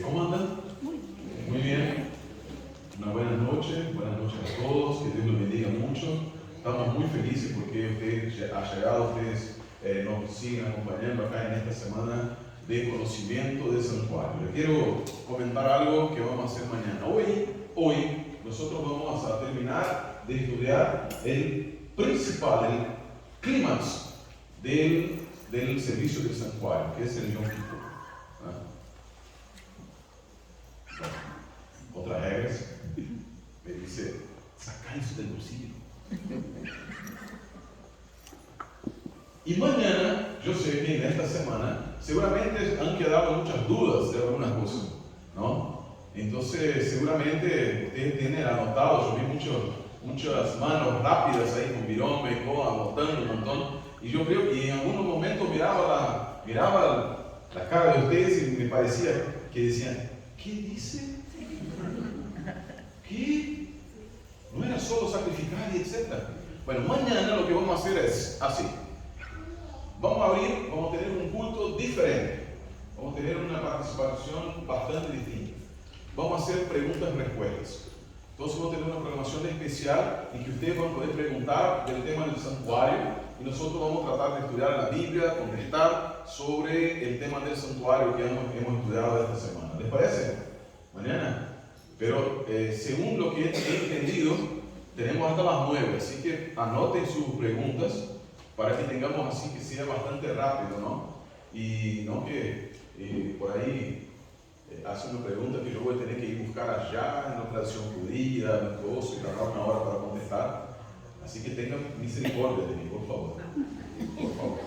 ¿Cómo andan? Muy bien. Una buena noche a todos, que Dios los bendiga mucho. Estamos muy felices porque ustedes ha llegado, ustedes nos siguen acompañando acá en esta semana de conocimiento del santuario. Les quiero comentar algo que vamos a hacer mañana. Hoy nosotros vamos a terminar de estudiar el principal, el clímax del servicio del santuario, que es el Yom Kippur. Otras reglas, me dice, saca eso del bolsillo. Y mañana, yo sé que en esta semana, seguramente han quedado muchas dudas de algunas cosas, ¿no? Entonces, seguramente ustedes tienen anotado, yo vi muchas manos rápidas ahí con virome, anotando un montón, y yo creo que en algunos momentos miraba la cara de ustedes y me parecía que decían, ¿qué dice? ¿Qué? No era solo sacrificar y etcétera. Bueno, mañana lo que vamos a hacer es así. Vamos a tener un culto diferente. Vamos a tener una participación bastante distinta. Vamos a hacer preguntas y respuestas. Entonces vamos a tener una programación especial en que ustedes van a poder preguntar del tema del santuario y nosotros vamos a tratar de estudiar la Biblia, contestar sobre el tema del santuario que hemos estudiado esta semana. ¿Les parece? Mañana. Pero según lo que he entendido, tenemos hasta las 9, así que anoten sus preguntas para que tengamos así que sea bastante rápido, ¿no? Y no que por ahí hace una pregunta que yo voy a tener que ir a buscar allá en la tradición judía, y tardar una hora para contestar. Así que tengan misericordia de mí, por favor. Por favor.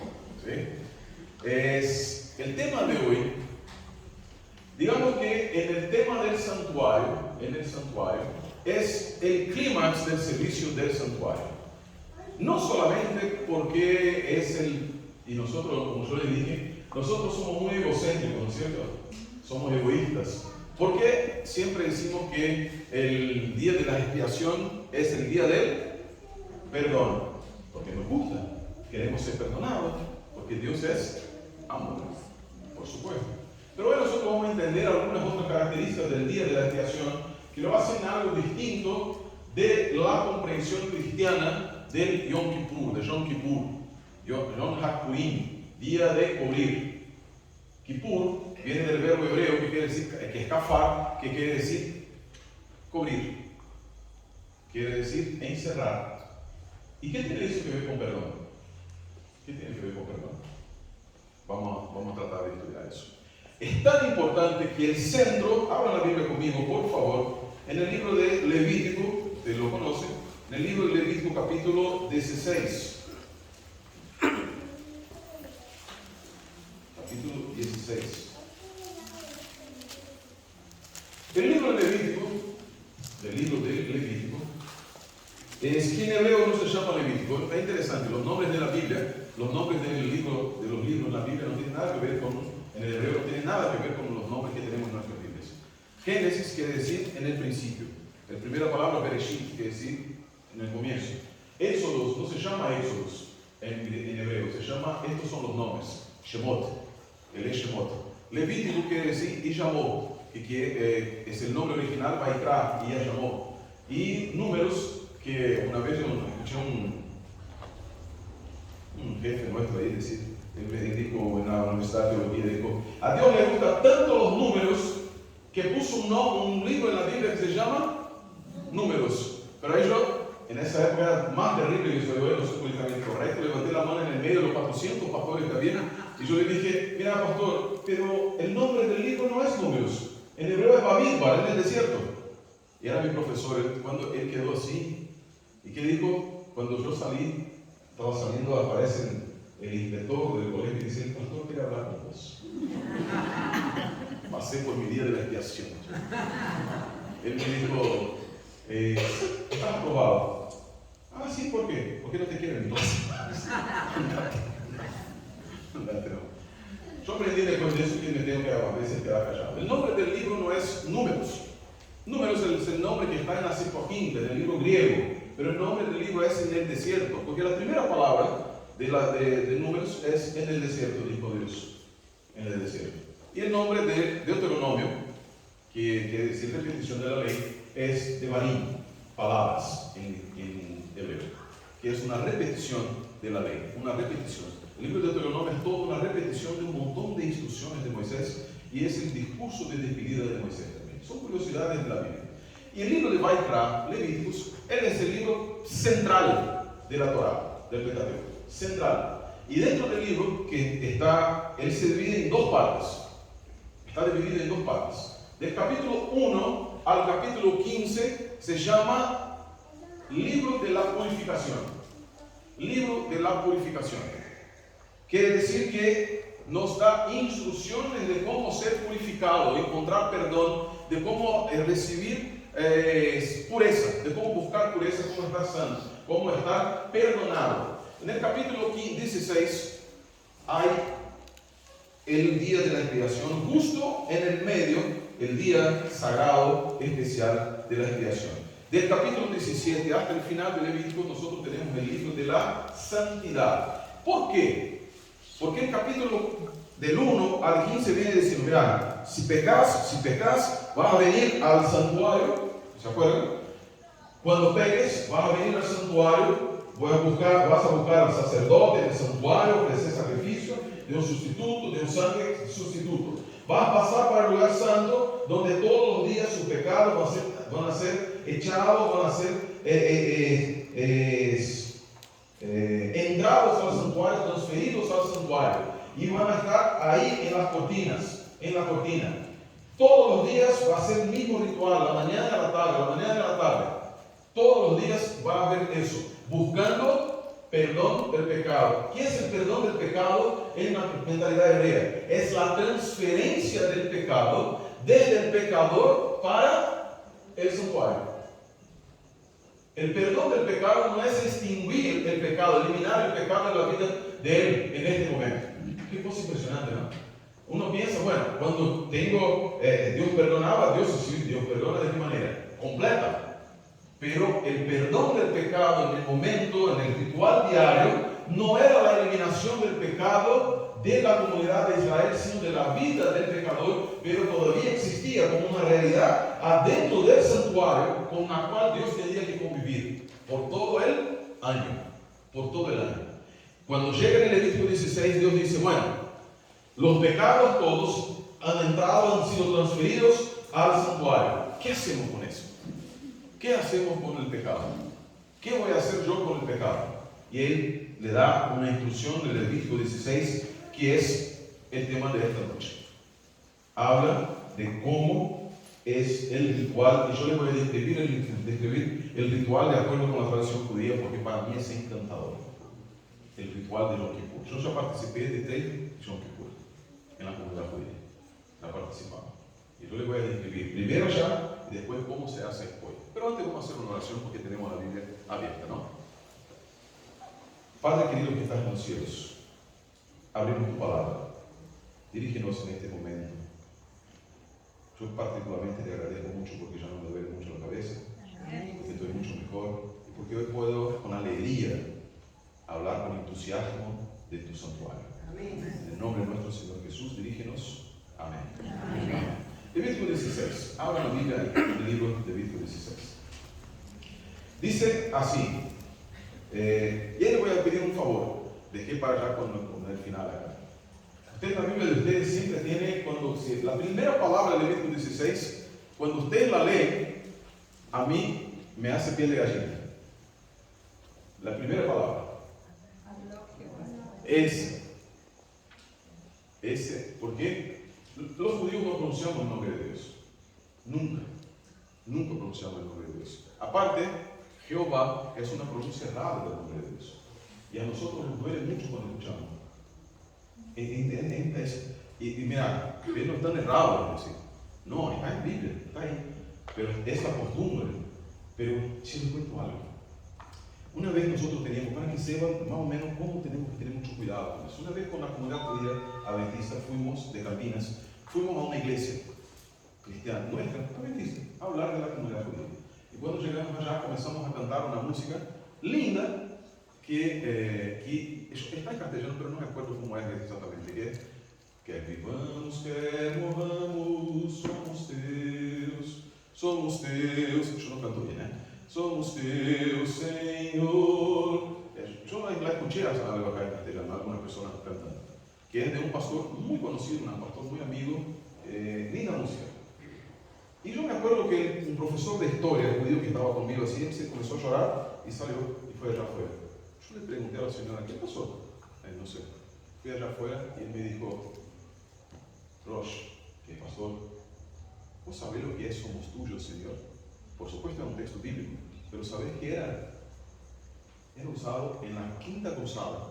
¿Sí? Es el tema de hoy. Digamos que en el tema del santuario, es el clímax del servicio del santuario. No solamente porque es y nosotros, como yo les dije, nosotros somos muy egocéntricos, ¿no es cierto? Somos egoístas. Porque siempre decimos que el día de la expiación es el día del perdón. Porque nos gusta, queremos ser perdonados, porque Dios es amor, por supuesto. Pero hoy nosotros vamos a entender algunas otras características del día de la expiación que lo hacen algo distinto de la comprensión cristiana del Yom Kippur, Yom HaKurim, día de cubrir. Kippur viene del verbo hebreo que quiere decir, que es kafar, que quiere decir cubrir, quiere decir encerrar. ¿Y qué tiene eso que ver con perdón? ¿Qué tiene que ver con perdón? Vamos a tratar de estudiar eso. Es tan importante que el centro, abran la Biblia conmigo, por favor, en el libro de Levítico, ustedes lo conocen, en el libro de Levítico capítulo 16. Capítulo 16. El libro de Levítico, es que en hebreo no se llama Levítico. Es interesante, los nombres de la Biblia, los nombres de los libros en la Biblia no tienen nada que ver en el hebreo no tiene nada que ver con los nombres que tenemos en nuestras Biblias. Génesis quiere decir en el principio. La primera palabra, Bereshit, quiere decir en el comienzo. Éxodos no se llama Éxodos en hebreo, se llama, estos son los nombres. Shemot, el Shemot. Levítico quiere decir Yamó, que es el nombre original, Vaikra, y Yamó. Y números, que una vez yo escuché un jefe nuestro ahí decir, él dijo en la Universidad de Teología, dijo, a Dios le gustan tanto los números que puso un libro en la Biblia que se llama Números. Pero ahí yo, en esa época más terrible que soy hoy, no soy políticamente correcto, levanté la mano en el medio de los 400 pastores que había y yo le dije, mira pastor, pero el nombre del libro no es Números, en hebreo es Bamidbar, en el desierto. Y era mi profesor, cuando él quedó así, ¿y qué dijo? Cuando yo estaba saliendo, aparece el inspector del colegio y dice, el pastor quiere hablar con vos. Pasé por mi día de la expiación. Él me dijo, ¿estás aprobado? Ah, sí, ¿por qué? ¿Por qué no te quieren entonces? Yo aprendí después de eso que me tengo que a veces quedar callado. El nombre del libro no es Números. Números es el nombre que está en la Septuaginta, en el libro griego. Pero el nombre del libro es en el desierto, porque la primera palabra de Números es en el desierto, dijo Dios. En el desierto. Y el nombre de Deuteronomio, que quiere decir repetición de la ley, es Devarim, palabras en hebreo, que es una repetición de la ley, una repetición. El libro de Deuteronomio es toda una repetición de un montón de instrucciones de Moisés y es el discurso de despedida de Moisés también. Son curiosidades de la Biblia. Y el libro de Vaikra, Levíticos, él es el libro central de la Torá, del Pentateuco, central. Y dentro del libro que está, él se divide en dos partes. Está dividido en dos partes. Del capítulo 1 al capítulo 15 se llama Libro de la Purificación. Libro de la Purificación. Quiere decir que nos da instrucciones de cómo ser purificado, encontrar perdón, de cómo recibir pureza, de cómo buscar pureza, cómo estar santo, cómo estar perdonado. En el capítulo 16 hay el día de la expiación, justo en el medio, el día sagrado especial de la expiación. Del capítulo 17 hasta el final del Levítico, nosotros tenemos el libro de la santidad. ¿Por qué? Porque el capítulo del 1 al 15 viene diciendo, mira, si pecas, vas a venir al santuario, ¿se acuerdan? Cuando peques, vas a venir al santuario, vas a buscar al sacerdote del santuario, ofrecer sacrificio de un sustituto, de un sangre sustituto. Vas a pasar para el lugar santo, donde todos los días sus pecados van a ser echados, van a ser entrados al santuario, transferidos al santuario, y van a estar ahí en las cortinas, en la cortina. Todos los días va a ser el mismo ritual, la mañana y la tarde, la mañana y la tarde. Todos los días va a haber eso, buscando perdón del pecado. ¿Qué es el perdón del pecado en la mentalidad hebrea? Es la transferencia del pecado desde el pecador para el santuario. El perdón del pecado no es extinguir el pecado, eliminar el pecado de la vida de él en este momento. Qué cosa impresionante, ¿no? Uno piensa, bueno, cuando Dios perdonaba, Dios perdona de qué manera? Completa. Pero el perdón del pecado en el momento, en el ritual diario, no era la eliminación del pecado de la comunidad de Israel, sino de la vida del pecador, pero todavía existía como una realidad adentro del santuario con la cual Dios tenía que convivir por todo el año. Por todo el año. Cuando llega en el Levítico 16, Dios dice, bueno, los pecados todos han entrado, han sido transferidos al santuario. ¿Qué hacemos con eso? ¿Qué hacemos con el pecado? ¿Qué voy a hacer yo con el pecado? Y él le da una instrucción del Levítico 16, que es el tema de esta noche. Habla de cómo es el ritual, y yo le voy a describir el ritual de acuerdo con la tradición judía, porque para mí es encantador. El ritual de Yom Kippur. Yo ya participé de 3 Yom Kippur en la comunidad judía. La participamos. Y yo le voy a describir primero ya y después cómo se hace hoy. Pero antes vamos a hacer una oración porque tenemos la Biblia abierta, ¿no? Padre querido que estás en los cielos, abrimos tu palabra. Dirígenos en este momento. Yo particularmente te agradezco mucho porque ya no me duele mucho la cabeza, porque estoy mucho mejor y porque hoy puedo con alegría hablar con entusiasmo de tu santuario. En el nombre de nuestro Señor Jesús, dirígenos. Amén. Amén. Levítico 16. Abra la Biblia en el libro de Levítico 16. Dice así. Y le voy a pedir un favor. Dejé para allá con el final acá. Usted, la Biblia de ustedes siempre tiene, la primera palabra de Levítico 16, cuando usted la lee, a mí me hace piel de gallina. La primera palabra. Ese, ¿por qué? Los judíos no pronunciamos el nombre de Dios. Nunca pronunciamos el nombre de Dios. Aparte, Jehová es una pronuncia rara del nombre de Dios. Y a nosotros nos duele mucho cuando escuchamos. Y mira, ellos no están errados en decir. No, está en Biblia, está ahí. Pero es la costumbre. Pero si les cuento algo. Una vez nosotros teníamos, para que sepan más o menos cómo tenemos que tener mucho cuidado con eso. Una vez con la comunidad judía adventista fuimos de Campinas, fuimos a una iglesia cristiana nuestra, adventista, a hablar de la comunidad judía. Y cuando llegamos allá comenzamos a cantar una música linda que está en castellano, pero no me acuerdo cómo es exactamente, que Quer vivamos, quer morramos, somos teus, yo no canto bien, ¿eh? Somos teus, Señor. Yo la escuché algo acá en castellano, algunas personas cantando, que es de un pastor muy conocido, un pastor muy amigo, linda música. Y yo me acuerdo que un profesor de historia judío que estaba conmigo así, se comenzó a llorar y salió y fue allá afuera. Yo le pregunté a la señora, ¿qué pasó? No sé. Fui allá afuera y él me dijo, Rosh, que pastor, ¿vos sabés lo que es somos tuyos, Señor? Por supuesto era un texto bíblico, pero ¿sabés qué era? Era usado en la Quinta Cruzada,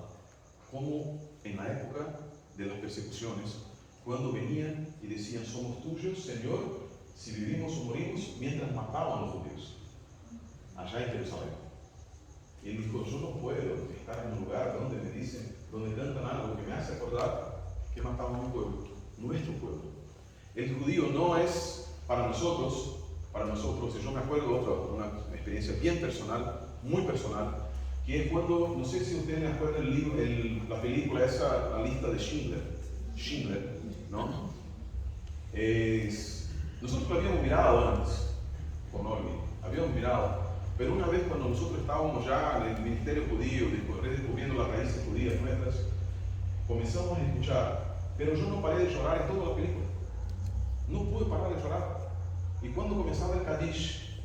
como en la época de las persecuciones, cuando venían y decían, somos tuyos, Señor, si vivimos o morimos, mientras mataban a los judíos, allá en Jerusalén. Y él dijo, yo no puedo estar en un lugar donde me dicen, donde cantan algo que me hace acordar que mataban a un pueblo, nuestro pueblo. El judío no es para nosotros, y yo me acuerdo de una experiencia bien personal, muy personal, que es cuando, no sé si ustedes acuerdan el libro, la película esa, la lista de Schindler, ¿no? Nosotros lo habíamos mirado antes, con Olmi, habíamos mirado, pero una vez cuando nosotros estábamos ya en el ministerio judío, redescubriendo las raíces judías nuestras, comenzamos a escuchar, pero yo no paré de llorar en toda la película, no pude parar de llorar. Y cuando comenzaba el Kadish,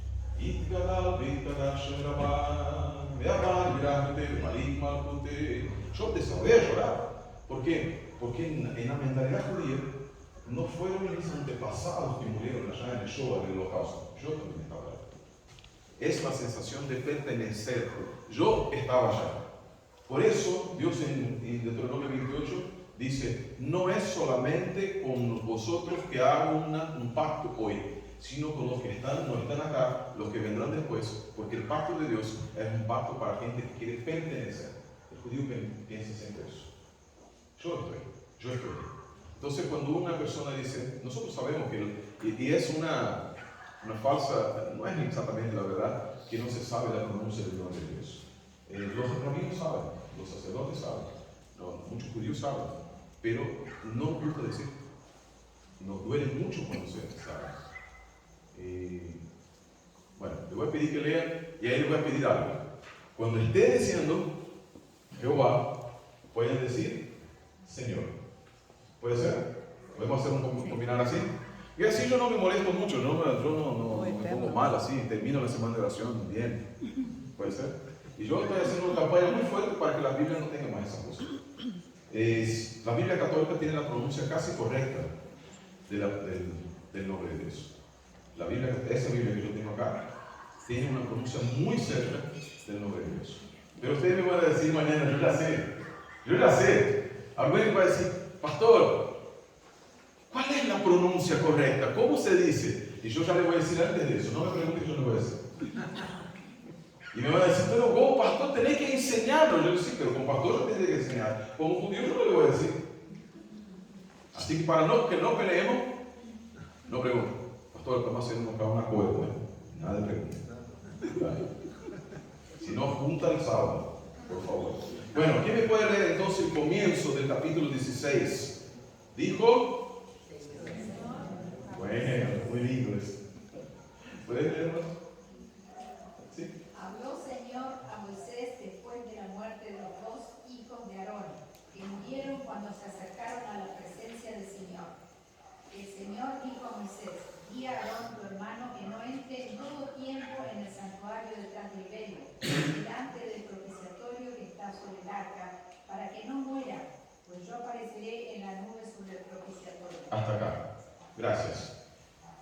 yo desahogué a llorar. ¿Por qué? Porque en la mentalidad judía no fueron mis antepasados que murieron allá en el Shoah, en el Holocausto. Yo también estaba allá. Es la sensación de pertenecer. Yo estaba allá. Por eso Dios en Deuteronomio 28 dice, no es solamente con vosotros que hago un pacto hoy, sino con los que no están acá, los que vendrán después, porque el pacto de Dios es un pacto para gente que quiere pertenecer. El judío piensa siempre eso. Yo estoy. Entonces cuando una persona dice, nosotros sabemos que, y es una falsa, no es exactamente la verdad, que no se sabe la pronuncia del nombre de Dios. Los rabinos saben, los sacerdotes saben, muchos judíos saben, pero no nos gusta decir. Nos duele mucho cuando se sabe. Bueno, le voy a pedir que lean y ahí le voy a pedir algo. Cuando esté diciendo Jehová, pueden decir Señor. ¿Puede ser? ¿Podemos hacer un combinar así? Y así yo no me molesto mucho, yo no me pongo mal así, termino la semana de oración bien. ¿Puede ser? Y yo estoy haciendo una campaña muy fuerte para que la Biblia no tenga más esas cosas. La Biblia católica tiene la pronuncia casi correcta del nombre de Dios. Esa Biblia que yo tengo acá, tiene una pronuncia muy cerca del nombre de Dios. Pero ustedes me van a decir mañana, yo ya sé. Alguien va a decir, pastor, ¿cuál es la pronuncia correcta? ¿Cómo se dice? Y yo ya le voy a decir antes de eso, no me pregunten, yo le voy a decir. Y me van a decir, pero como pastor tenés que enseñarlo. Yo le digo, sí, pero como pastor yo tengo que enseñar. Como judío yo no le voy a decir. Así que para que no peleemos, no pregunto. Pastor, estamos haciendo acá una cuerda. Nada de preguntas. Si no, junta el sábado, por favor. Bueno, ¿quién me puede leer entonces el comienzo del capítulo 16? Dijo. Bueno, muy lindo eso. ¿Puedes leerlo? ¿Sí? Habló Señor a Moisés después de la muerte de los dos hijos de Aarón, que murieron cuando se acercaron a la presencia del Señor. El Señor dijo a Moisés, di a Aarón tu hermano que no entre en todo tiempo en el santuario detrás del velo, delante del propiciatorio que está sobre el arca, para que no muera, pues yo apareceré en la nube sobre el propiciatorio. Hasta acá. Gracias.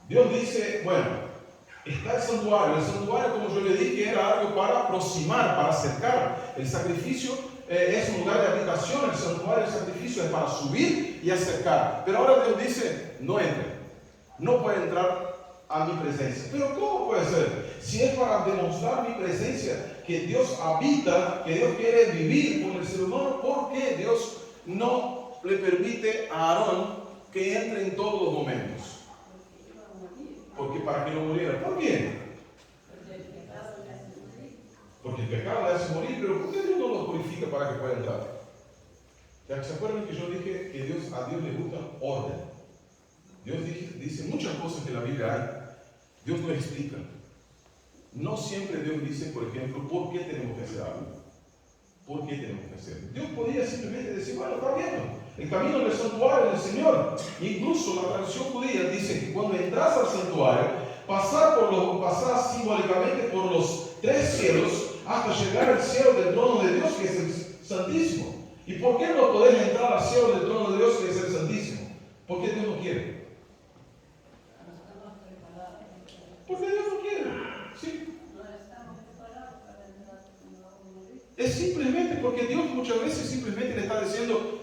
Dios dice, bueno, está el santuario como yo le dije era algo para aproximar, para acercar. El sacrificio es un lugar de habitación, el santuario, el sacrificio es para subir y acercar. Pero ahora Dios dice, no entre, no puede entrar a mi presencia. Pero ¿cómo puede ser? Si es para demostrar mi presencia, que Dios habita, que Dios quiere vivir con el ser humano, ¿por qué Dios no le permite a Aarón que entre en todos los momentos? Porque para que no muriera. ¿Por qué? Porque el pecado le hace morir, pero ¿por qué Dios no lo purifica para que pueda entrar? ¿Se acuerdan que yo dije que a Dios le gusta orden? Dios dice muchas cosas que en la Biblia hay. Dios no explica. No siempre Dios dice, por ejemplo, ¿por qué tenemos que hacer algo? ¿Por qué tenemos que hacer? Dios podría simplemente decir, bueno, está bien, el camino del santuario del Señor. Incluso la tradición judía dice que cuando entras al santuario, pasar simbólicamente por los 3 cielos hasta llegar al cielo del trono de Dios, que es el Santísimo. ¿Y por qué no podés entrar al cielo del trono de Dios, que es el Santísimo? ¿Por qué Dios no quiere? Porque Dios no quiere. ¿Sí? Es simplemente porque Dios muchas veces simplemente le está diciendo,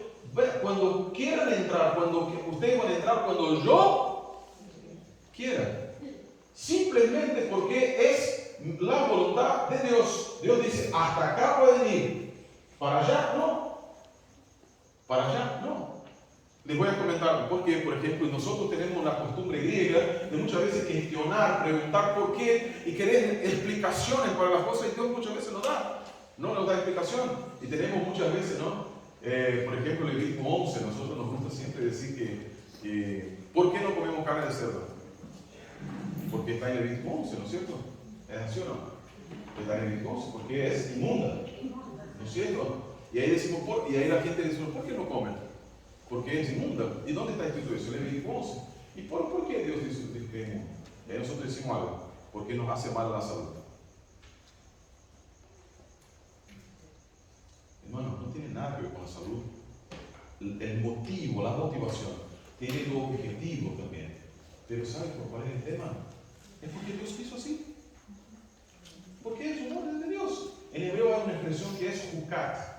cuando quieran entrar, cuando ustedes van a entrar, cuando yo quiera. Simplemente porque es la voluntad de Dios. Dios dice, hasta acá pueden ir. Para allá no. Para allá no. Les voy a comentar porque, por ejemplo, nosotros tenemos una costumbre griega de muchas veces cuestionar, preguntar por qué y querer explicaciones para las cosas, y Dios muchas veces no nos da explicación. Y tenemos muchas veces, ¿no? Por ejemplo, Levítico 11, nosotros nos gusta siempre decir que ¿por qué no comemos carne de cerdo? Porque está en Levítico 11, ¿no es cierto? ¿Es así o no? Está en Levítico 11, porque es inmunda, ¿no es cierto? Y ahí decimos, y ahí la gente dice, ¿por qué no comen? Porque es inmunda. ¿Y dónde está escrito eso? En Levítico 11. ¿Y por qué Dios dice que es inmunda? Y ahí nosotros decimos algo, porque nos hace mal a la salud. Hermano, no tiene nada que ver con la salud. El motivo, la motivación, tiene dos objetivos también. Pero ¿sabes por cuál es el tema? Es porque Dios quiso así. Porque es un orden de Dios. En hebreo hay una expresión que es jucat.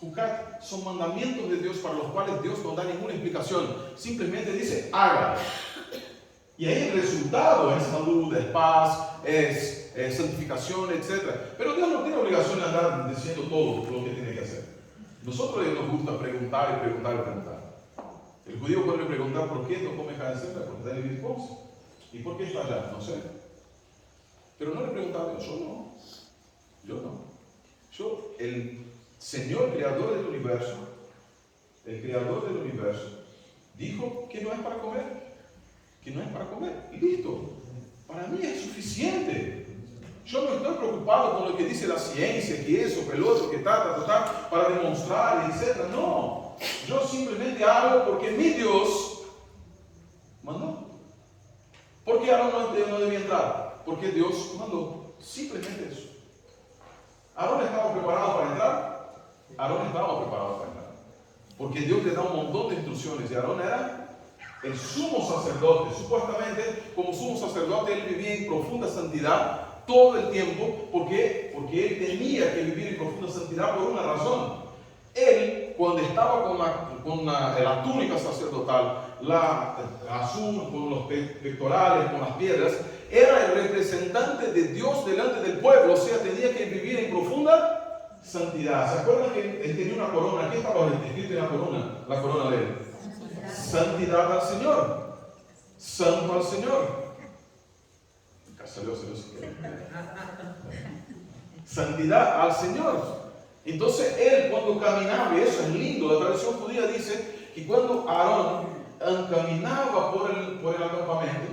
Jucat son mandamientos de Dios para los cuales Dios no da ninguna explicación. Simplemente dice, haga. Y ahí el resultado es salud, es paz, es santificación, etc. Pero Dios no tiene obligación de andar diciendo todo lo que tiene que hacer. Nosotros nos gusta preguntar y preguntar y preguntar. El judío puede preguntar por qué no come carne de cerdo, porque está en el Levítico 11. ¿Y por qué está allá? No sé. Pero no le preguntaba a Dios, yo no. El Señor creador del universo, dijo que no es para comer. Que no es para comer. Y listo. Para mí es suficiente. Yo no estoy preocupado con lo que dice la ciencia, que eso, que el otro, que para demostrar, etc. No. Yo simplemente hago porque mi Dios mandó. ¿Por qué Aarón no debía entrar? Porque Dios mandó. Simplemente eso. ¿Aarón estaba preparado para entrar? Aarón estaba preparado para entrar. Porque Dios le da un montón de instrucciones. Y Aarón era el sumo sacerdote. Supuestamente, como sumo sacerdote, él vivía en profunda santidad todo el tiempo. ¿Por qué? Porque él tenía que vivir en profunda santidad por una razón. Él, cuando estaba con la túnica sacerdotal, la azul, con los pectorales, con las piedras, era el representante de Dios delante del pueblo. O sea, tenía que vivir en profunda santidad. ¿Se acuerdan que él tenía una corona? ¿Qué estaba escrito en la corona de él? Santidad al Señor. Santo al Señor. Santidad al Señor. Entonces él, cuando caminaba, y eso es lindo, la tradición judía dice que cuando Aarón caminaba por el acampamento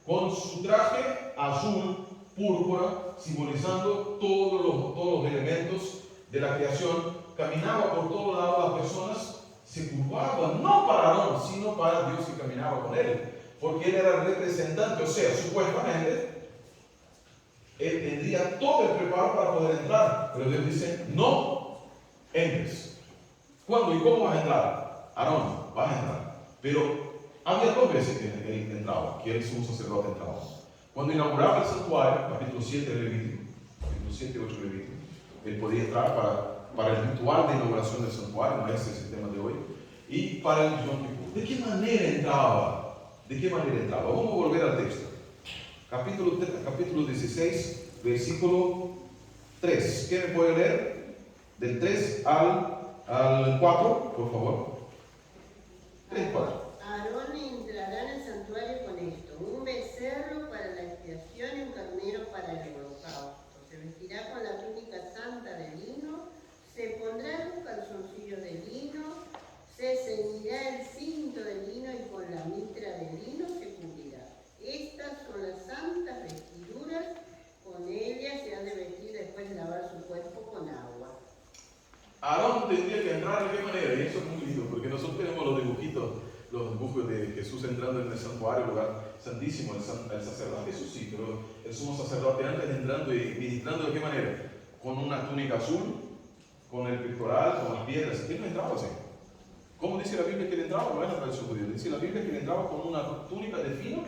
con su traje azul, púrpura, simbolizando todos los elementos de la creación, caminaba por todos lados, las personas se curvaban, no para Aarón, sino para Dios que caminaba con él, porque él era el representante. O sea, supuestamente él tendría todo el preparo para poder entrar, pero Dios dice, no entres. ¿Cuándo y cómo vas a entrar? Aarón, vas a entrar. Pero había 2 veces que él entraba, que él sumo sacerdote entraba. Cuando inauguraba el santuario, capítulo 7 de Levítico, capítulo 7 y 8 de Levítico, él podía entrar para el ritual de inauguración del santuario, no ese es el tema de hoy, y para el Yom Kippur. ¿De qué manera entraba? Vamos a volver al texto. Capítulo 16, versículo 3. ¿Quién me puede leer? Del 3 al 4, por favor. 3 y 4. Aarón entrará en el santuario con esto: un becerro para la expiación y un carnero para el holocausto. Se vestirá con la túnica santa de lino, se pondrá un calzoncillo de lino Se ceñirá el cinto de lino y con la mitra de lino se cubrirá. Estas son las santas vestiduras, con ellas se han de vestir después de lavar su cuerpo con agua. Aarón tendría que entrar de qué manera, y eso es muy lindo, porque nosotros tenemos los dibujos de Jesús entrando en el santuario, el lugar santísimo, el sacerdote, eso sí, pero el sumo sacerdote antes entrando y ministrando de qué manera, con una túnica azul, con el pectoral, con las piedras. Él no entraba así. ¿Cómo dice la Biblia que él entraba? No es la tradición judía. Dice la Biblia que él entraba con una túnica de fino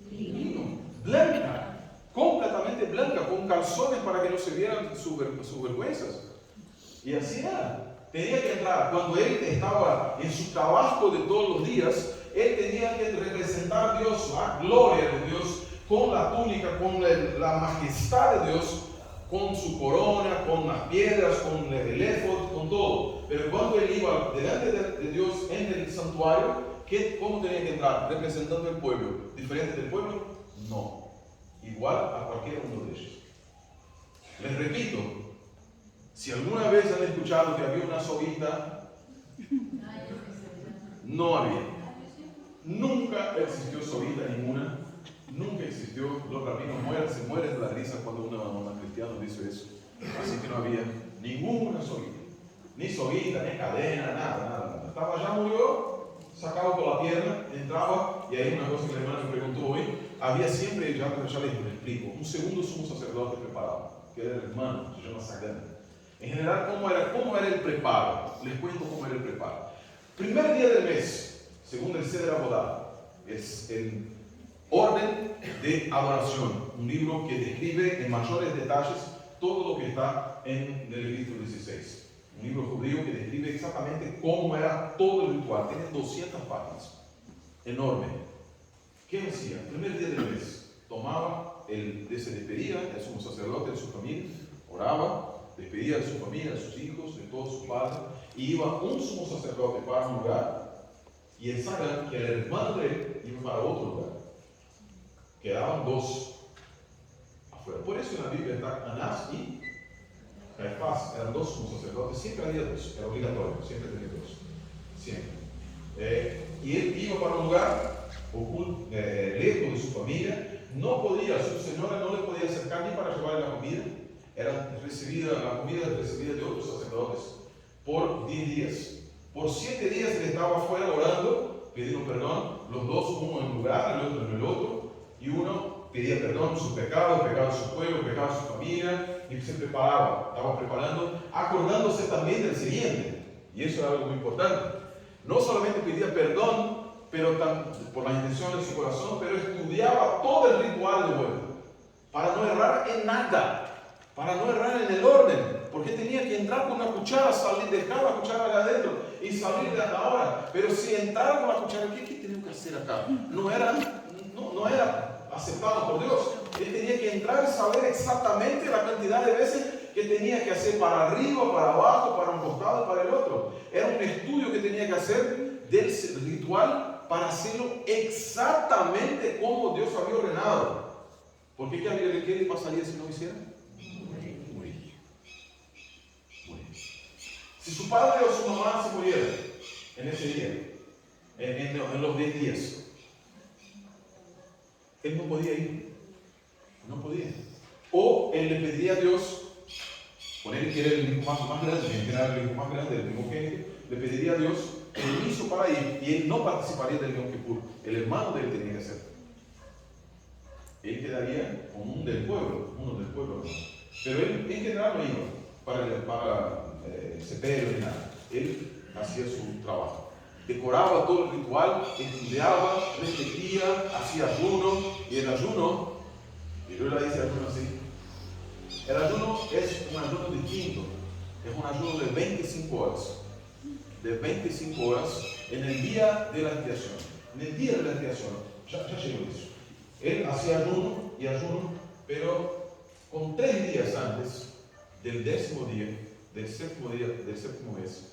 lino, blanca, completamente blanca, con calzones para que no se vieran sus vergüenzas. Y así era. Tenía que entrar. Cuando él estaba en su trabajo de todos los días, él tenía que representar a Dios, la gloria de Dios, con la túnica, con la majestad de Dios, con su corona, con las piedras, con el éfod, con todo. Pero cuando él iba delante de Dios en el santuario, ¿cómo tenía que entrar? Representando al pueblo. ¿Diferente del pueblo? No. Igual a cualquier uno de ellos. Les repito, si alguna vez han escuchado que había una soguita, no había. Nunca existió soguita ninguna. Nunca existió. Los rabinos se mueren de la risa cuando un cristiano dice eso. Así que no había ninguna soguita. Ni soguita, ni cadena, nada. Estaba, ya murió, sacado por la pierna, entraba, y hay una cosa que la hermana me preguntó hoy, había siempre, ya les explico, un segundo sumo sacerdote preparado, que era el hermano, se llama Sagán. En general, ¿cómo era el preparo? Les cuento cómo era el preparo. Primer día del mes, según el Seder Abodá, es el orden de adoración, un libro que describe en mayores detalles todo lo que está en el Levítico 16. Un libro judío que describe exactamente cómo era todo el ritual. Tiene 200 páginas. Enorme. ¿Qué hacía? El primer día del mes tomaba, se despedía del sumo sacerdote, de su familia, oraba, despedía de su familia, de sus hijos, de todos sus padres, y iba un sumo sacerdote para un lugar, y el Sagán, que era el hermano de él, iba para otro lugar. Quedaban dos afuera. Por eso en la Biblia está Anás y Caifás, eran dos sumos sacerdotes, siempre había dos, era obligatorio, siempre tenía dos, siempre. Y él iba para un lugar lejos de su familia, no podía, su señora no le podía acercar ni para llevarle la comida, la comida era recibida de otros sacerdotes por 10 días. Por 7 días él estaba afuera orando, pidiendo perdón, los dos, uno en un lugar, el otro en el otro, y uno pedía perdón por sus pecados, pecado de su pueblo, pecado de su familia, y se preparaba, estaba preparando, acordándose también del siguiente. Y eso era algo muy importante. No solamente pedía perdón, pero por la intención de su corazón, pero estudiaba todo el ritual de vuelta, para no errar en nada, para no errar en el orden, porque tenía que entrar con una cuchara, salir, dejar la cuchara allá adentro y salir de la hora. Pero si entraba con la cuchara, ¿qué tenía que hacer acá? No era aceptado por Dios. Él tenía que entrar y saber exactamente la cantidad de veces que tenía que hacer para arriba, para abajo, para un costado y para el otro. Era un estudio que tenía que hacer del ritual para hacerlo exactamente como Dios había ordenado. Porque ¿qué le pasaría si no lo hiciera? Morir. Si su padre o su mamá se muriera en ese día, en los 10 días, él no podía ir. No podía. O él le pediría a Dios, poner que era el hijo más grande, que era el hijo más grande del primogénito, le pediría a Dios permiso para ir y él no participaría del Yom Kippur. El hermano de él tenía que hacer. Él quedaría como uno del pueblo. Pero él en general no iba para sepelio ni nada. Él hacía su trabajo. Decoraba todo el ritual, estudiaba, repetía, hacía ayuno, y el ayuno, y yo le dice ayuno así, el ayuno es un ayuno distinto, es un ayuno de 25 horas, en el día de la expiación. En el día de la expiación, ya llegó eso. Él hacía ayuno y ayuno, pero con 3 días antes del 10º día, del séptimo mes,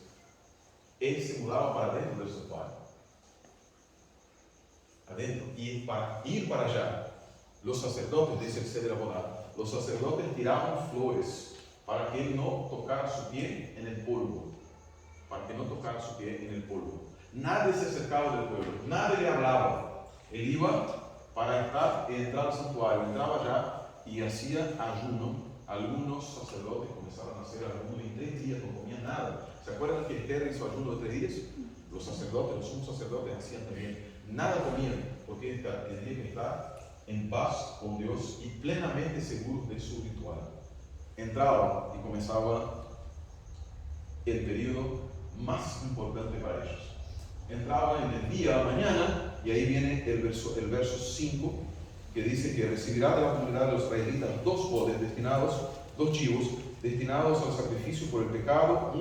él se mudaba para adentro del santuario. Adentro. Y para ir para allá, los sacerdotes, dice el Seder Abodá, los sacerdotes tiraban flores para que él no tocara su pie en el polvo. Para que no tocara su pie en el polvo. Nadie se acercaba del pueblo, nadie le hablaba. Él iba para entrar al santuario, entraba ya y hacía ayuno. Algunos sacerdotes comenzaron a hacer ayuno y 3 días no comían nada. ¿Se acuerdan que Esther hizo ayuno de 3 días? Los sacerdotes, los sumos sacerdotes hacían también. Nada comían porque tenían que estar en paz con Dios y plenamente seguros de su ritual. Entraba y comenzaba el periodo más importante para ellos. Entraba en el día, mañana, y ahí viene el verso 5, que dice que recibirá de la comunidad de los israelitas 2 bodes destinados, 2 chivos destinados al sacrificio por el pecado,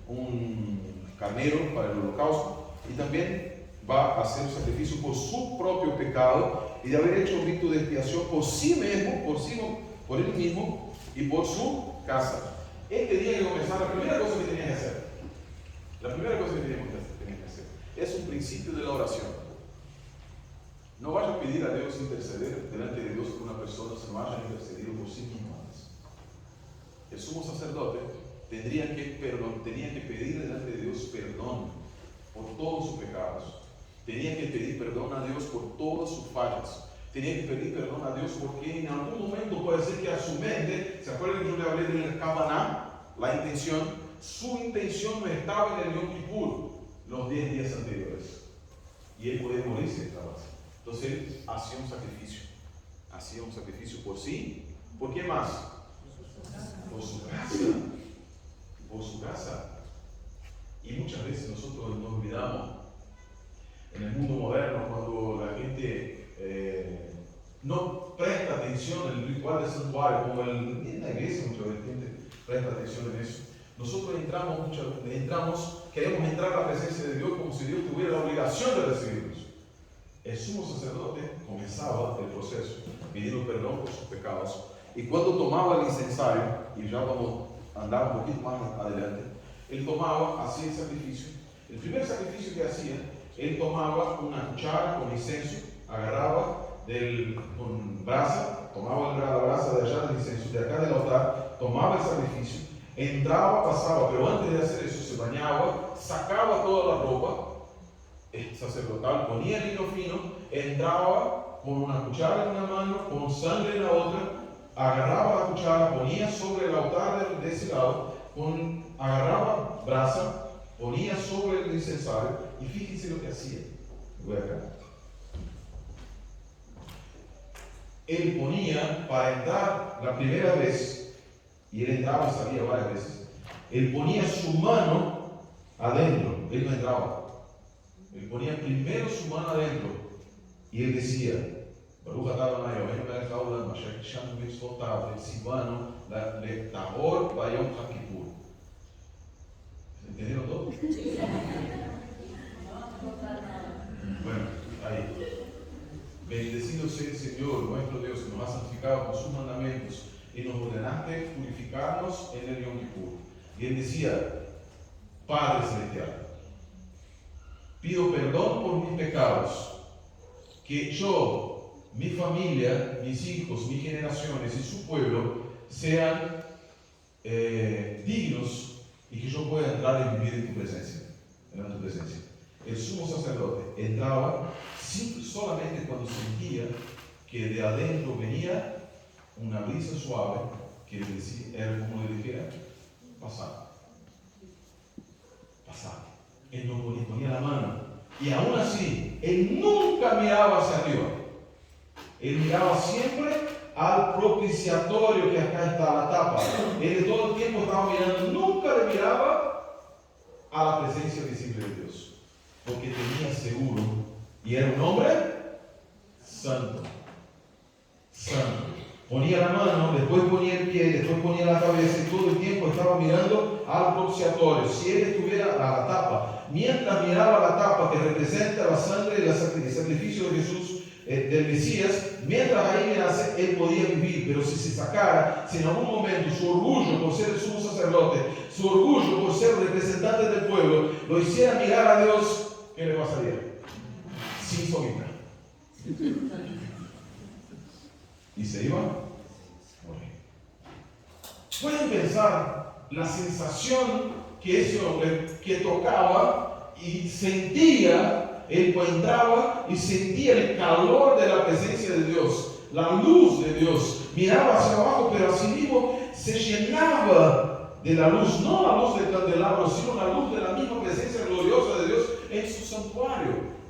un carnero para el holocausto, y también va a hacer sacrificio por su propio pecado y de haber hecho rito de expiación por sí mismo, por él mismo y por su casa. Este día que comenzar, la primera cosa que tenía que hacer, es un principio de la oración. No vaya a pedir a Dios interceder delante de Dios por una persona, se no haya intercedido por sí mismo antes. El sumo sacerdote tenía que pedir delante de Dios perdón por todos sus pecados. Tenía que pedir perdón a Dios por todas sus fallas. Tenía que pedir perdón a Dios porque en algún momento puede ser que a su mente, ¿se acuerdan que yo le hablé del Kavaná? La intención, su intención no estaba en el Yom Kippur los 10 días anteriores. Y él podía morirse esta base. Entonces él hacía un sacrificio por sí. ¿Por qué más? Por su casa. Y muchas veces nosotros nos olvidamos en el mundo moderno cuando la gente no presta atención al ritual del santuario, como en la iglesia mucha gente presta atención en eso. Nosotros queremos entrar a la presencia de Dios como si Dios tuviera la obligación de recibirnos. El sumo sacerdote comenzaba el proceso pidiendo perdón por sus pecados, y cuando tomaba el incensario, y ya vamos a andar un poquito más adelante, él hacía el sacrificio. El primer sacrificio que hacía, él tomaba una cuchara con incienso, agarraba con brasa, tomaba la brasa de allá del incienso, de acá del altar, tomaba el sacrificio, entraba, pasaba, pero antes de hacer eso se bañaba, sacaba toda la ropa sacerdotal, ponía el lino fino, entraba con una cuchara en una mano, con sangre en la otra, agarraba la cuchara, ponía sobre el altar de ese lado, agarraba brasa, ponía sobre el incensario, y fíjense lo que hacía. Voy acá. Él ponía, para entrar la primera vez, y él entraba y salía varias veces, él ponía su mano adentro, él no entraba. Él ponía primero su mano adentro y él decía, Baruch atah Adonai Eloheinu melech haolam asher kishanu mitzvotav vetzivanu letahor bayom hakippur. ¿Entendieron todo? Sí. Bueno, ahí. Bendecido sea el Señor, nuestro Dios, que nos ha santificado con sus mandamientos y nos ordenaste purificarnos en el Yom Kippur. Y él decía, Padre Celestial, pido perdón por mis pecados, que yo, mi familia, mis hijos, mis generaciones y su pueblo sean dignos y que yo pueda entrar y vivir en tu presencia, El sumo sacerdote entraba solamente cuando sentía que de adentro venía una brisa suave que le decía, era como le dijera, pasad. Él no ponía la mano. Y aún así, él nunca miraba hacia arriba. Él miraba siempre al propiciatorio, que acá está la tapa. Él todo el tiempo estaba mirando, nunca le miraba a la presencia visible de Dios. Porque tenía seguro, y era un hombre santo. Ponía la mano, después ponía el pie, después ponía la cabeza, y todo el tiempo estaba mirando al propiciatorio. Si él estuviera a la tapa, mientras miraba la tapa que representa la sangre y el sacrificio de Jesús, del Mesías, mientras ahí mirase, él podía vivir. Pero si se sacara, si en algún momento su orgullo por ser el sumo sacerdote, su orgullo por ser representante del pueblo, lo hiciera mirar a Dios, ¿qué le pasaría? Sin sombra. Y se iba a morir. Pueden pensar la sensación que ese hombre que tocaba y sentía, él entraba y sentía el calor de la presencia de Dios, la luz de Dios. Miraba hacia abajo, pero así mismo se llenaba de la luz, no la luz del candelabro, sino la luz de la misma presencia gloriosa de Dios en su santuario.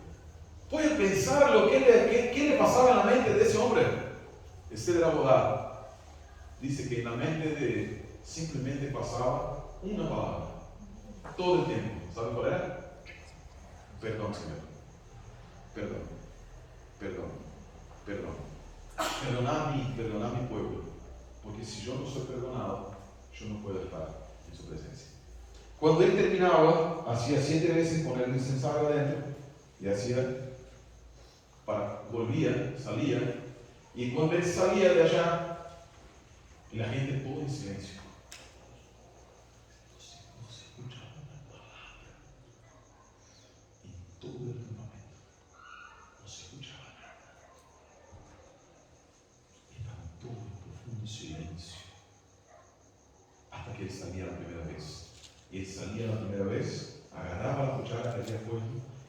Puede pensar lo que le pasaba en la mente de ese hombre. Este era abogado. Dice que en la mente de él simplemente pasaba una palabra todo el tiempo. ¿Sabe cuál era? Perdón, Señor. Perdón. Perdón. Perdón. Perdona a mi pueblo. Porque si yo no soy perdonado, yo no puedo estar en su presencia. Cuando él terminaba, hacía 7 veces poner el incenso adentro y volvía, salía, y cuando él salía de allá, y la gente todo en silencio. No se escuchaba una palabra en todo el campamento. No se escuchaba nada. Estaba todo en profundo silencio. Hasta que él salía la primera vez. Y él salía la primera vez, agarraba la cuchara que había puesto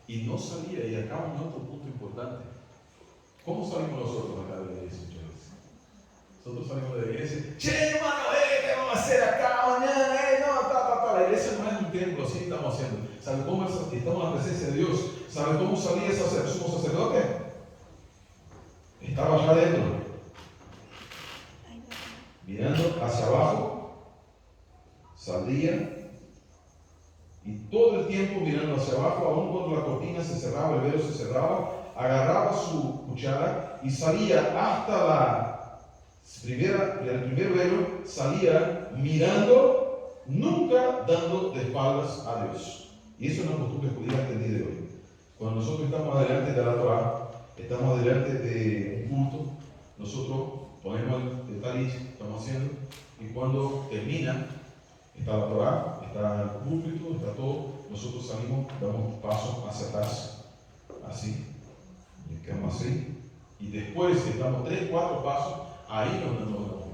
y no salía. Y acá un otro punto importante. ¿Cómo salimos nosotros acá de la iglesia muchas veces? Nosotros salimos de la iglesia, che, hermano, ¿qué vamos a hacer acá mañana? No, La iglesia no es un templo, así estamos haciendo. ¿Sabe cómo estamos en la presencia de Dios? ¿Sabe cómo salía ese sumo sacerdote? Estaba allá adentro, mirando hacia abajo, salía. Y todo el tiempo mirando hacia abajo, aun cuando la cortina se cerraba, el velo se cerraba, agarraba su cuchara y salía hasta el primer velo, salía mirando, nunca dando de espaldas a Dios. Y eso es una costumbre judía hasta el día de hoy. Cuando nosotros estamos adelante de la Torah, estamos adelante de un culto, nosotros ponemos el talit, estamos haciendo, y cuando termina, está la Torah, está el púlpito, está todo, nosotros salimos, damos un paso hacia atrás, así, y quedamos así, y después damos 3, 4 pasos, ahí nos damos vuelta.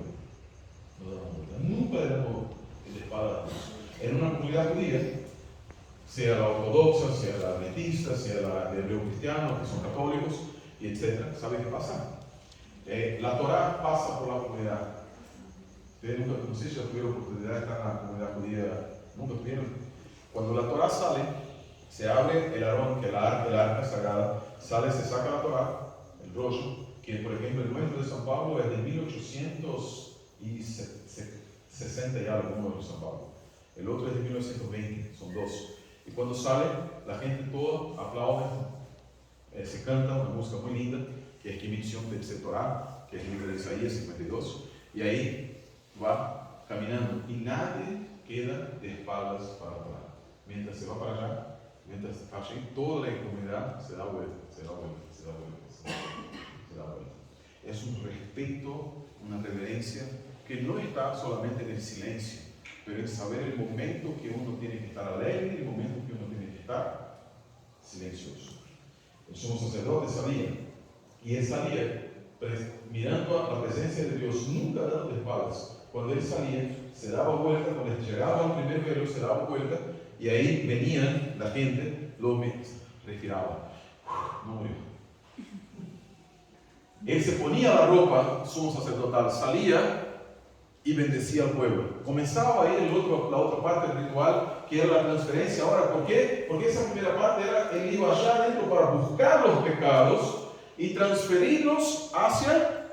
Nunca le damos de espalda a Dios. En una comunidad judía, sea la ortodoxa, sea la adventista, sea la de hebreo-cristiano, que son católicos, y etc. ¿Sabe qué pasa? La Torah pasa por la comunidad. Ustedes nunca, no sé si tuvieron oportunidad de estar en la comunidad judía, nunca tuvieron. Cuando la Torah sale, se abre el arón, que es el arca sagrada, sale, se saca la Torah, el rollo, que por ejemplo el nuestro de San Pablo es de 1860 y algo, uno de San Pablo. El otro es de 1920, son dos. Y cuando sale, la gente toda aplaude, se canta una música muy linda, que es Kimicción del Torah, que es el libro de Isaías 52, y ahí va caminando y nadie queda de espaldas para la Torah. Mientras se va para allá, mientras está allí, toda la comunidad se da vuelta. Es un respeto, una reverencia que no está solamente en el silencio, pero en saber el momento que uno tiene que estar alegre y el momento que uno tiene que estar silencioso. El sumo sacerdote sabía, y él salía mirando a la presencia de Dios, nunca dando espaldas. Cuando él salía, se daba vuelta, cuando llegaba al primer velo, se daba vuelta, y ahí venían la gente, lo respiraba. No murió. Él se ponía la ropa, sumo sacerdotal, salía y bendecía al pueblo. Comenzaba ahí la otra parte del ritual, que era la transferencia. Ahora, ¿por qué? Porque esa primera parte era, él iba allá adentro para buscar los pecados y transferirlos hacia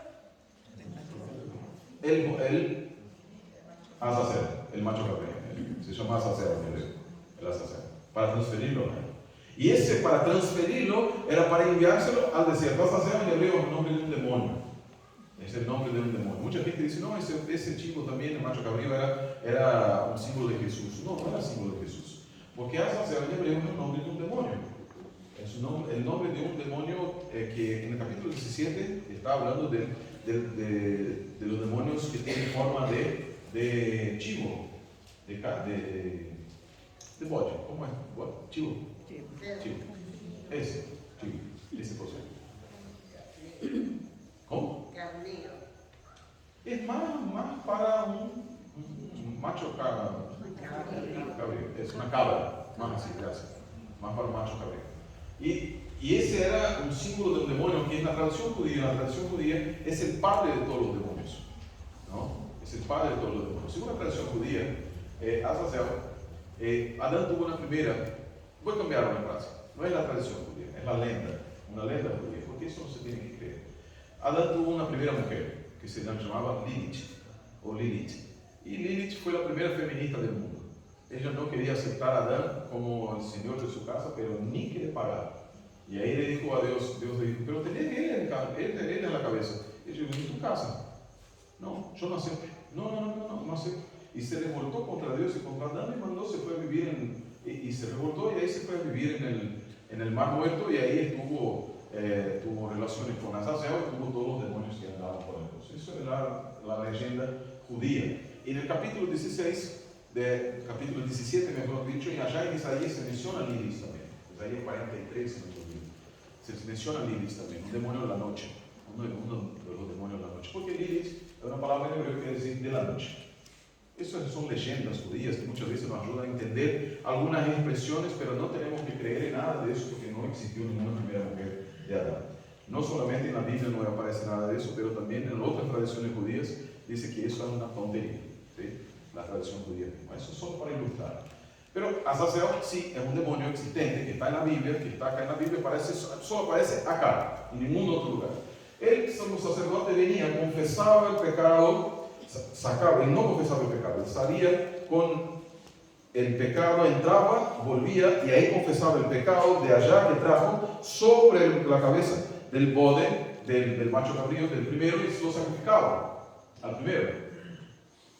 el azazel, el macho cabrío. Se llama azazel en hebreo, el azazel, para transferirlo. Y ese para transferirlo era para enviárselo al desierto. Azazel en hebreo es el nombre de un demonio. Es el nombre de un demonio. Mucha gente dice, no, ese chico también, el macho cabrío, era un símbolo de Jesús. No, no era símbolo de Jesús. Porque Azazel en hebreo es el nombre de un demonio. Es el nombre de un demonio que en el capítulo 17 está hablando de los demonios que tienen forma de chivo, de bote. ¿Cómo es? Chivo. Ese posee. ¿Cómo? Carnero. Es más para un macho cabrío. Es una cabra. Más así, gracias. más para macho cabrío. Y ese era un símbolo de un demonio que en la tradición judía es el padre de todos los demonios, ¿no? Es el padre de todos los demonios. Según la tradición judía, Azazel, Adán tuvo una primera, voy a cambiar una frase, no es la tradición judía, es la leyenda, una leyenda judía, porque eso no se tiene que creer. Adán tuvo una primera mujer que se llamaba Lilith, y Lilith fue la primera feminista del mundo. Ella no quería aceptar a Adán como el señor de su casa, pero ni quería pagar. Y ahí le dijo a Dios le dijo, pero tenés él en la cabeza. Y ella dijo, ¿en tu casa? No, yo no acepto. No acepto. Y se revoltó contra Dios y contra Adán y mandó, se fue a vivir y se revoltó y ahí se fue a vivir en el mar muerto y ahí tuvo relaciones con Azazel y tuvo todos los demonios que andaban por él. Eso es la leyenda judía. Y en el capítulo 16, capítulo 17, mejor dicho, y allá en Isaías se menciona Lilith también. Isaías 43, se menciona Lilith también, un demonio de la noche, uno de los demonios de la noche, porque Lilith es una palabra en hebreo que quiere decir de la noche. Esas son leyendas judías que muchas veces nos ayudan a entender algunas expresiones, pero no tenemos que creer en nada de eso porque no existió ninguna primera mujer de Adán. No solamente en la Biblia no aparece nada de eso, pero también en otras tradiciones judías dice que eso es una tontería, ¿sí? La tradición judía. Eso es solo para ilustrar. Pero Azazel sí es un demonio existente que está en la Biblia, que está acá en la Biblia, solo aparece acá, en ningún otro lugar. Él, como sacerdote, venía, confesaba el pecado, sacaba, y no confesaba el pecado, él salía con el pecado, entraba, volvía y ahí confesaba el pecado de allá que trajo sobre la cabeza del bode, del macho cabrío, del primero, y lo sacrificaba al primero,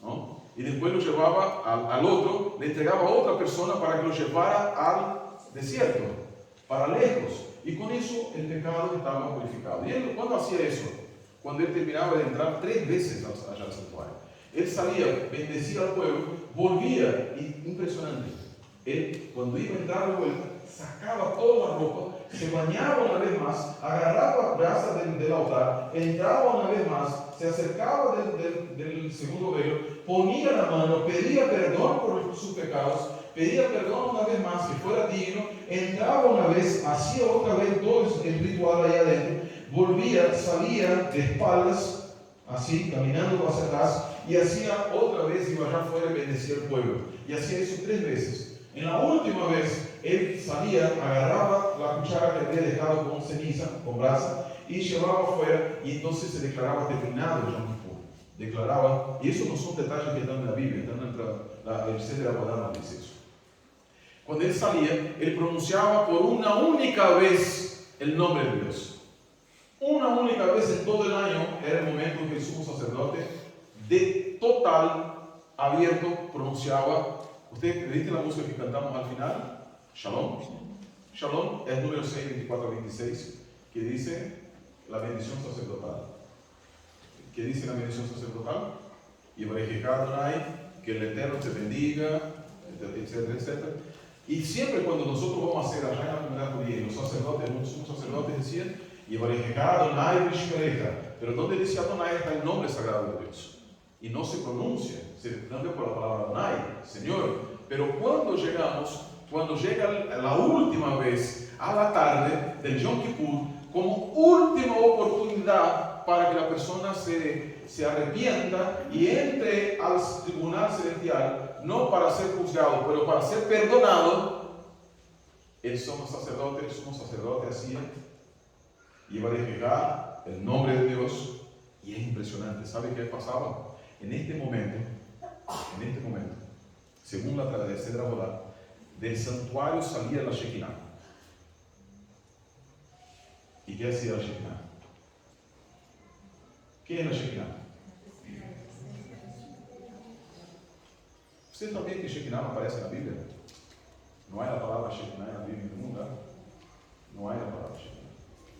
¿no? Y después lo llevaba al otro, le entregaba a otra persona para que lo llevara al desierto, para lejos. Y con eso el pecado estaba purificado. ¿Y él cuándo hacía eso? Cuando él terminaba de entrar 3 veces allá al santuario. Él salía, bendecía al pueblo, volvía, y impresionante. Él, cuando iba a entrar de vuelta, sacaba toda la ropa, se bañaba una vez más, agarraba brasas del altar, entraba una vez más, se acercaba del segundo velo, ponía la mano, pedía perdón por sus pecados, pedía perdón una vez más, que fuera digno, entraba una vez, hacía otra vez todo el ritual ahí adentro, volvía, salía de espaldas, así, caminando hacia atrás, y hacía otra vez, iba allá afuera y bendecía al pueblo. Y hacía eso 3 veces. En la última vez, él salía, agarraba la cuchara que había dejado con ceniza, con brasa, y llevaba afuera, y entonces se declaraba terminado el Yom Kippur. Declaraba, y eso no son detalles que están en la Biblia, están en el Seder Abadán, dice eso. Cuando él salía, él pronunciaba por una única vez el nombre de Dios. Una única vez en todo el año era el momento en que el sumo sacerdote, de total, abierto, pronunciaba. ¿Usted viste la música que cantamos al final? Shalom. Shalom es número 6, 24 a 26, que dice la bendición sacerdotal. ¿Qué dice la bendición sacerdotal? Y Adonai, que el Eterno te bendiga, etcétera, etcétera. Y siempre cuando nosotros vamos a hacer allá en la comunidad judía, los sacerdotes, los sumos sacerdotes decían, y Adonai Vishmereja, pero donde dice Adonai está el nombre sagrado de Dios. Y no se pronuncia, se cambia por la palabra Adonai, Señor. Pero cuando llega la última vez, a la tarde del Yom Kippur, como última oportunidad para que la persona se arrepienta y entre al tribunal celestial, no para ser juzgado, pero para ser perdonado, el sumo sacerdote hacía, iba a despegar el nombre de Dios, y es impresionante. ¿Sabe qué pasaba? En este momento, según la tradición de la boda, del santuario salía la Shekinah. ¿Y qué hacía la Shekinah? ¿Qué es la Shekinah? ¿Usted sabía que Shekinah no aparece en la Biblia? No hay la palabra Shekinah en la Biblia en ningún lugar. No hay la palabra Shekinah.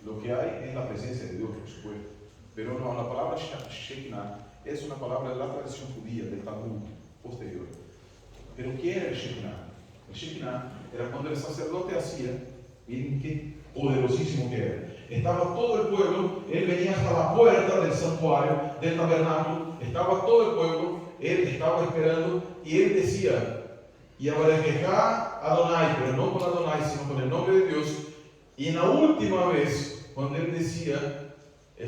Lo que hay es la presencia de Dios, por supuesto. Pero no, la palabra Shekinah es una palabra de la tradición judía, del Talmud posterior. Pero ¿qué era el Shekinah? El Shekinah era cuando el sacerdote hacía, miren qué poderosísimo que era. Estaba todo el pueblo, él venía hasta la puerta del santuario, del tabernáculo, estaba todo el pueblo, él estaba esperando y él decía, y Abarejejá Adonai, pero no con Adonai, sino con el nombre de Dios. Y en la última vez, cuando él decía,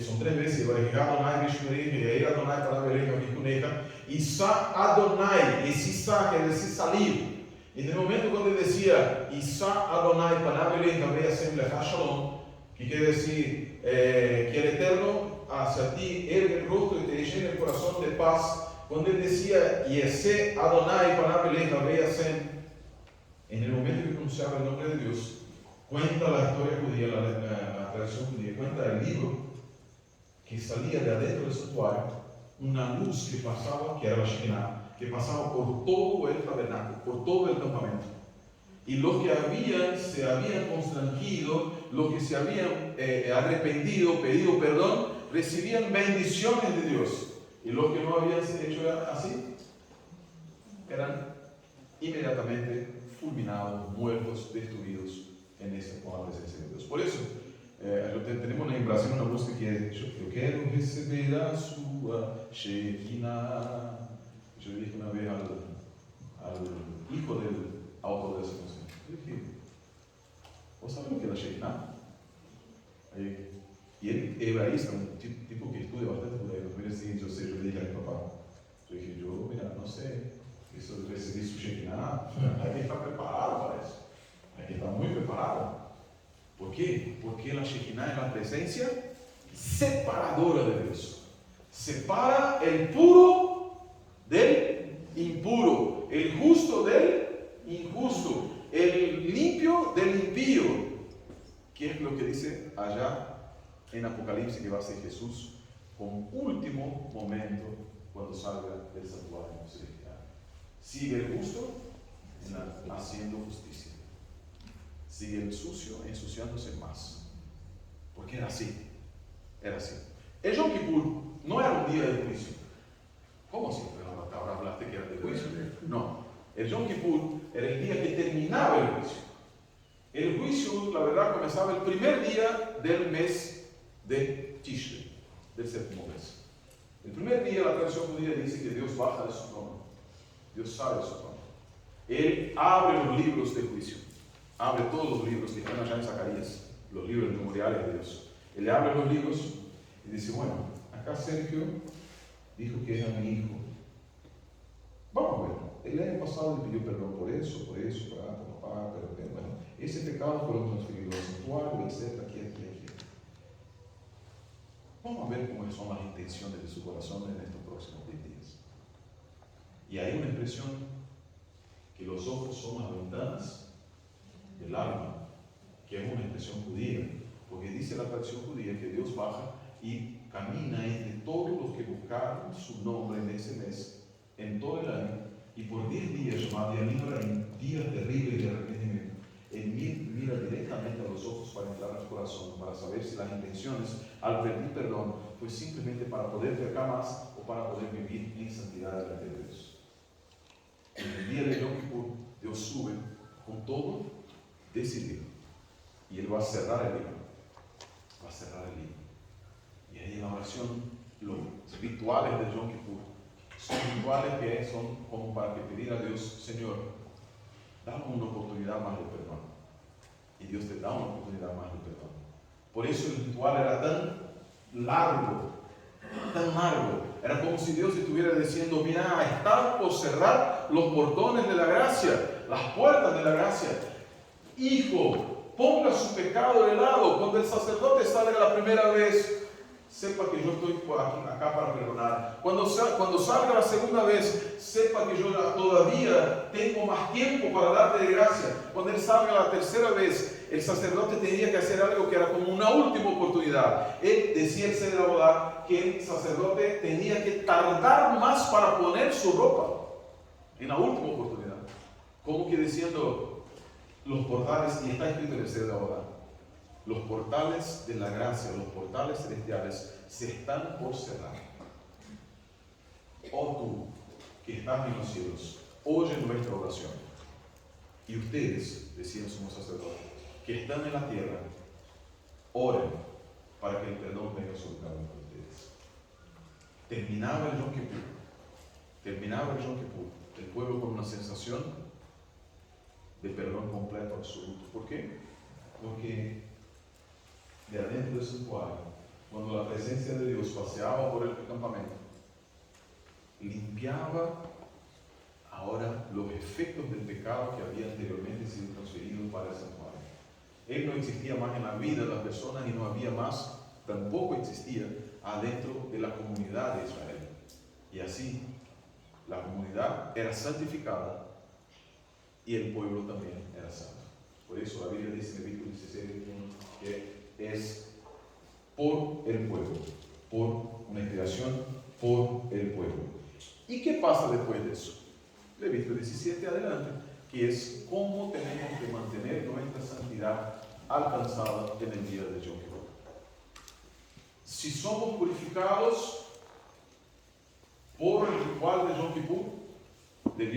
son 3 veces, Adonai, Vishnureja, Adonai, Parabeleja, Vikuneja, Isa Adonai, ese Isa quiere decir salir. Y en el momento cuando él decía, Isa Adonai, Parabeleja, Vea Sembleja Shalom, que quiere decir que el Eterno hacia ti ergue el rostro y te llena el corazón de paz. Cuando él decía, Yese Adonai, Parabeleja, Vea Sem, en el momento que pronunciaba el nombre de Dios, cuenta la historia judía, la tradición judía, cuenta el libro que salía de adentro del santuario, una luz que pasaba, que era la Shekinah, que pasaba por todo el tabernáculo, por todo el campamento. Y los que se habían constrangido, los que se habían arrepentido, pedido perdón, recibían bendiciones de Dios. Y los que no habían hecho así, eran inmediatamente fulminados, muertos, destruidos con la presencia de Dios. Por eso, tenemos en Brasil una música que es yo quiero recibir a su Shekinah. Yo le dije una vez al hijo del autor de esa canción, le dije, ¿vos sabés lo que es la Shekinah? Y él, hebraísta, un tipo que estudia bastante judeo, mira si yo sé, yo le dije a mi papá, yo dije, mira, no sé, eso de recibir su Shekinah, hay que estar preparado para eso, hay que estar muy preparado. ¿Por qué? Porque la Shekinah es la presencia separadora de Dios. Separa el puro del impuro, el justo del injusto, el limpio del impío. ¿Qué es lo que dice allá en Apocalipsis que va a ser Jesús como último momento cuando salga del santuario celestial? Sigue el justo haciendo justicia. Sigue el sucio ensuciándose más. Porque era así. Era así. El Yom Kippur no era un día de juicio. ¿Cómo así? Ahora hablaste que era de juicio. No. El Yom Kippur era el día que terminaba el juicio. El juicio, la verdad, comenzaba el primer día del mes de Tishrei, del 7º mes. El primer día la tradición judía dice que Dios baja de su trono. Dios sale de su trono. Él abre los libros de juicio. Abre todos los libros que están allá en Zacarías, los libros memoriales de Dios. Él le abre los libros y dice, bueno, acá Sergio dijo que era mi hijo. Vamos a ver, el año pasado le pidió perdón por eso, papá, pero bueno, ese pecado fue transferido al santuario, etc. Aquí. Vamos a ver cómo son las intenciones de su corazón en estos próximos 10 días. Y hay una expresión que los ojos son las ventanas del alma, que es una expresión judía, porque dice la tradición judía que Dios baja y camina entre todos los que buscaron su nombre en ese mes, en todo el año, y por 10 días, llamados días terribles de arrepentimiento. Él mira directamente a los ojos para entrar al corazón, para saber si las intenciones al pedir perdón fue simplemente para poder pecar más o para poder vivir en santidad delante de Dios. En el día de Yom Kippur, Dios sube con todo decidido. Y Él va a cerrar el libro. Va a cerrar el libro. Y ahí en la oración, los rituales de Yom Kippur son rituales que son como para que pedir a Dios, Señor, dame una oportunidad más de perdón. Y Dios te da una oportunidad más de perdón. Por eso el ritual era tan largo, tan largo. Era como si Dios estuviera diciendo, mira, están por cerrar los portones de la gracia, las puertas de la gracia. Hijo, ponga su pecado de lado. Cuando el sacerdote salga la primera vez, sepa que yo estoy acá para perdonar. Cuando salga la segunda vez, sepa que yo todavía tengo más tiempo para darte de gracia. Cuando él salga la tercera vez, el sacerdote tenía que hacer algo que era como una última oportunidad. Él decía el Seder Abodá que el sacerdote tenía que tardar más para poner su ropa en la última oportunidad. Como que diciendo, los portales, y está escrito en el Seder Abodá, los portales de la gracia, los portales celestiales se están por cerrar. Oh tú, que estás en los cielos, oye nuestra oración. Y ustedes, decía el sumo sacerdote, que están en la tierra, oren para que el perdón venga sobre cada uno de ustedes. Terminaba el Yom Kippur, el pueblo con una sensación de perdón completo, absoluto. ¿Por qué? Porque de adentro del santuario, cuando la presencia de Dios paseaba por el campamento, limpiaba ahora los efectos del pecado que había anteriormente sido transferidos para el santuario. Él no existía más en la vida de las personas y no había más, tampoco existía adentro de la comunidad de Israel. Y así, la comunidad era santificada y el pueblo también era santo. Por eso la Biblia dice en Levítico 16, que es por el pueblo, por una creación, por el pueblo. ¿Y qué pasa después de eso? Levítico 17 adelante, que es cómo tenemos que mantener nuestra santidad alcanzada en el día de Yom Kippur. Si somos purificados por el ritual de Yom Kippur, del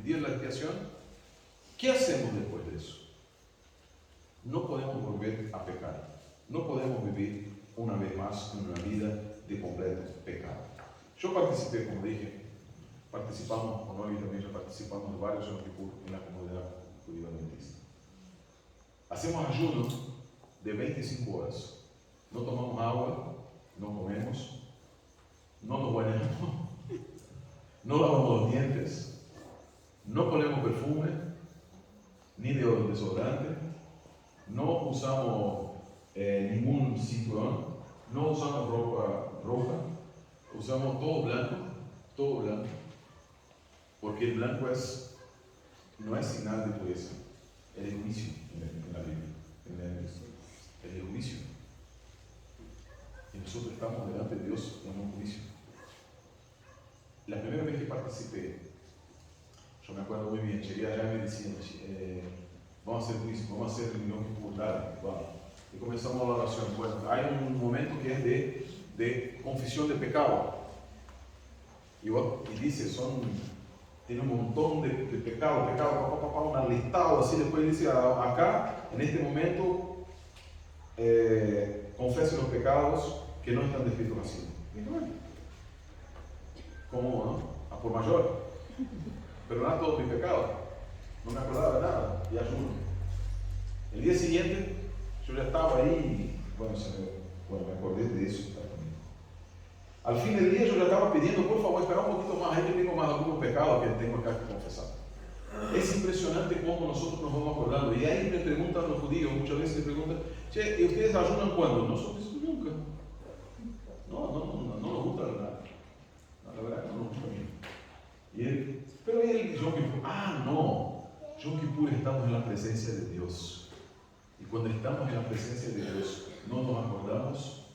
día de la expiación, ¿qué hacemos después de eso? No podemos volver a pecar. No podemos vivir una vez más en una vida de completo pecado. Yo participé, como dije, participamos, con Oli también participamos de varios Yom Kippur en la comunidad judía adventista. Hacemos ayuno de 25 horas. No tomamos agua, no comemos, no nos bañamos, no lavamos los dientes, no ponemos perfume, ni desodorante, no usamos ningún cinturón, no usamos ropa roja, usamos todo blanco, porque el blanco no es señal de pureza, es el juicio en la Biblia, es el juicio. Y nosotros estamos delante de Dios en un juicio. La primera vez que participé, yo me acuerdo muy bien, llegué allá y me decían, vamos a hacer juicio, vamos a hacer reunión dale, vamos. Y comenzamos la oración. Bueno, hay un momento que es de confesión de pecado. Y dice, tiene un montón de pecados, una listado así. Después dice, acá, en este momento, confese los pecados que no están descritos así. Y bueno, ¿cómo no? A por mayor. Perdonar todos mis pecados. No me acordaba de nada. Y ayuno. El día siguiente, yo ya estaba ahí y me acordé de eso. Al fin del día yo ya estaba pidiendo, por favor, espera un poquito más, ahí que tengo más algunos pecados que tengo acá que confesar. Es impresionante cómo nosotros nos vamos acordando. Y ahí me preguntan los judíos, muchas veces me preguntan, che, ¿y ustedes ayunan cuándo? Nosotros nunca. No nos gusta nada. La verdad no nos gusta bien. Pero él, Yom Kippur, no. Yom Kippur estamos en la presencia de Dios. Y cuando estamos en la presencia de Dios, no nos acordamos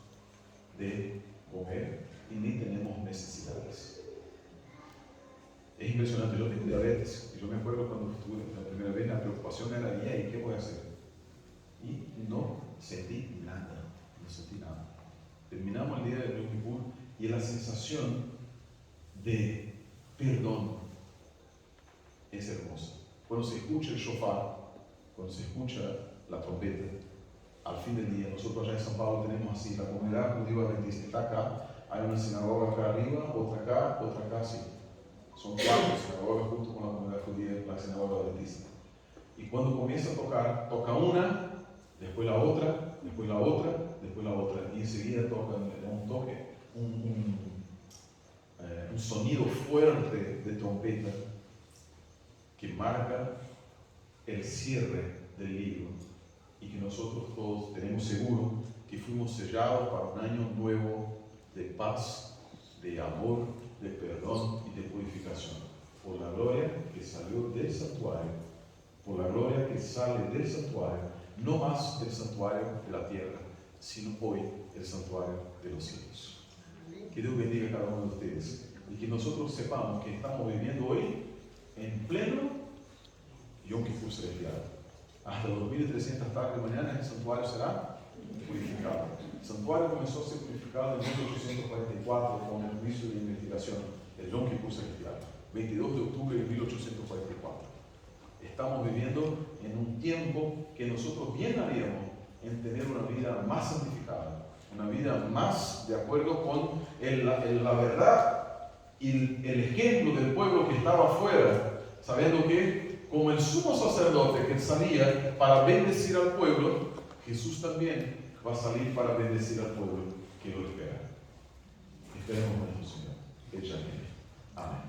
de comer y ni tenemos necesidades. Es impresionante, yo tengo diabetes. Y yo me acuerdo cuando estuve la primera vez, la preocupación era, ¿y qué voy a hacer? Y no sentí nada. Terminamos el día de Yom Kippur y la sensación de perdón es hermosa. Cuando se escucha el shofar, cuando se escucha la trompeta, al fin del día, nosotros allá en San Pablo tenemos así, la comunidad judía adventista está acá, hay una sinagoga acá arriba, otra acá, sí. Son 4 sinagogas junto con la comunidad judía, la sinagoga adventista. Y cuando comienza a tocar, toca una, después la otra, después la otra, después la otra, y enseguida toca un toque, un sonido fuerte de trompeta que marca el cierre del libro y que nosotros todos tenemos seguro que fuimos sellados para un año nuevo de paz, de amor, de perdón y de purificación. Por la gloria que salió del santuario, por la gloria que sale del santuario, no más el santuario de la tierra, sino hoy el santuario de los cielos. Que Dios bendiga a cada uno de ustedes y que nosotros sepamos que estamos viviendo hoy en pleno Yom Kippur celestial. Hasta 2300 tardes de mañana el santuario será purificado. El santuario comenzó a ser purificado en 1844 con el juicio de investigación, el Yom Kippur celestial, 22 de octubre de 1844. Estamos viviendo en un tiempo que nosotros bien haríamos en tener una vida más santificada, una vida más de acuerdo con la verdad y el ejemplo del pueblo que estaba afuera, sabiendo que como el sumo sacerdote que salía para bendecir al pueblo, Jesús también va a salir para bendecir al pueblo que lo espera. Esperemos en nuestro Señor. Amén.